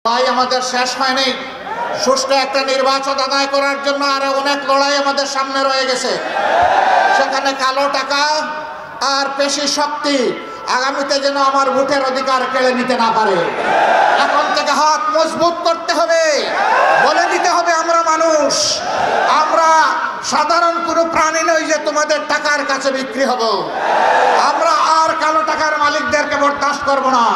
লড়াই আমাদের শেষ হয়নি। সুষ্ঠু একটা নির্বাচন আদায় করার জন্য আরো অনেক লড়াই আমাদের সামনে রয়ে গেছে। সেখানে কালো টাকা আর পেশি শক্তি আগামীতে যেন আমার ভোটের অধিকার কেড়ে নিতে না পারে। এখন থেকে হাত মজবুত করতে হবে, বলে দিতে হবে আমরা মানুষ, আমরা সাধারণ কোনো প্রাণী নই যে তোমাদের টাকার কাছে বিক্রি হব। আমরা আর কালো টাকার মালিকদেরকে বরদাস্ত করব না।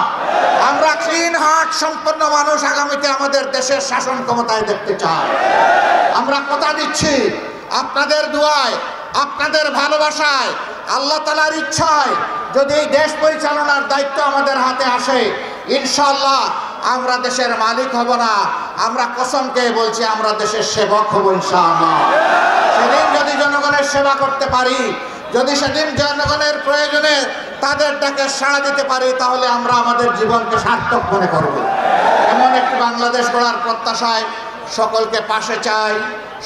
আমরা ক্লিন হার্ট সম্পন্ন মানুষ আগামীতে আমাদের দেশের শাসন ক্ষমতায় দেখতে চাই। আমরা কথা দিচ্ছি, আপনাদের দোয়ায়, আপনাদের ভালোবাসায়, আল্লাহ তাআলার ইচ্ছায় যদি এই দেশ পরিচালনার দায়িত্ব আমাদের হাতে আসে, ইনশাআল্লাহ আমরা দেশের মালিক হব না, আমরা কসমকে বলছি আমরা দেশের সেবক হব ইনশাআল্লাহ। সেদিন যদি জনগণের সেবা করতে পারি, যদি সেদিন জনগণের প্রয়োজনে তাদের ডাকে সাড়া দিতে পারি, তাহলে আমরা আমাদের জীবনকে সার্থক মনে করব। এমন একটি বাংলাদেশ গড়ার প্রত্যাশায় সকলকে পাশে চাই,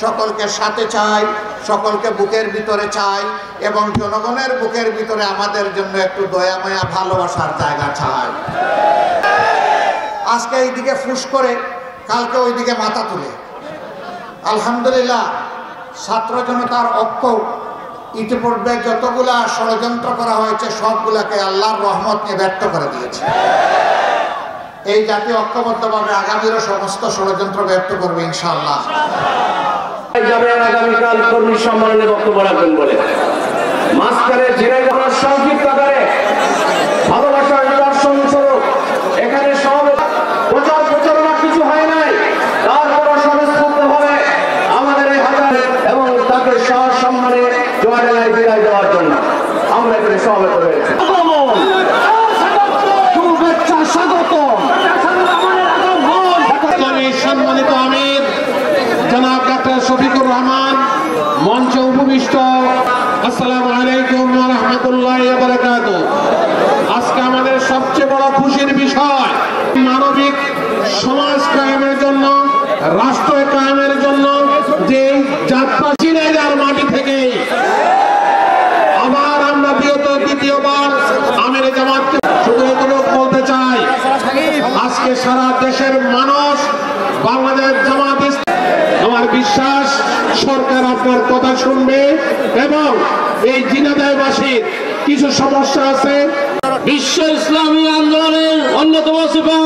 সকলকে সাথে চাই, সকলকে বুকের ভিতরে চাই এবং জনগণের বুকের ভিতরে আমাদের জন্য একটু দয়া মায়া ভালোবাসার জায়গা চাই। আজকে এইদিকে ফুস করে কালকে ওইদিকে মাথা তুলে, আলহামদুলিল্লাহ ছাত্র জনতার ঐক্য ইতিপূর্বে যতগুলা ষড়যন্ত্র করা হয়েছে সবগুলাকে আল্লাহর রহমত নিয়ে ব্যর্থ করে দিয়েছে। এই জাতীয় ঐক্যবদ্ধভাবে আগামীরও সমস্ত ষড়যন্ত্র ব্যর্থ করবে ইনশাআল্লাহ। আগামীকাল কর্মী সম্মেলনে বক্তব্য রাখবেন বলে মাঝখানে ঝিনাইদহ সংক্ষিপ্ত আকারে ভালোবাসার নিদর্শন স্বরূপ এখানে সব প্রচার প্রচারণা কিছু হয় নাই, তারপরও স্বতঃস্ফূর্তভাবে আমাদের এই হাজার এবং তাকে সসম্মানে জোয়ারেলায় বিদায় দেওয়ার জন্য আমরা এখানে সমবেত হয়েছি। শুভেচ্ছা, স্বাগতম। সম্মানিত আমির জনাব ডাক্তার শফিকুর রহমান মঞ্চে উপবিষ্ট, আসসালামু আলাইকুম ওয়া রাহমাতুল্লাহি ওয়া বারাকাতুহু। আজকে আমাদের সবচেয়ে বড় খুশির বিষয়, মানবিক সমাজ কায়েমের জন্য, রাষ্ট্র কায়েমের জন্য যে যাত্রা ঝিনাইদহের মাটি থেকে আবার আমরা দ্বিতীয়বার আমির জামাতকে শুধু এতটুকু বলতে চাই, আজকে সারা দেশের মানুষ বাংলাদেশ জামাত, আমার বিশ্বাস সরকার আপনার কথা শুনবে এবং এই ঝিনাইদহবাসীর কিছু সমস্যা আছে। বিশ্ব ইসলামী আন্দোলনের অন্যতম সিপাহী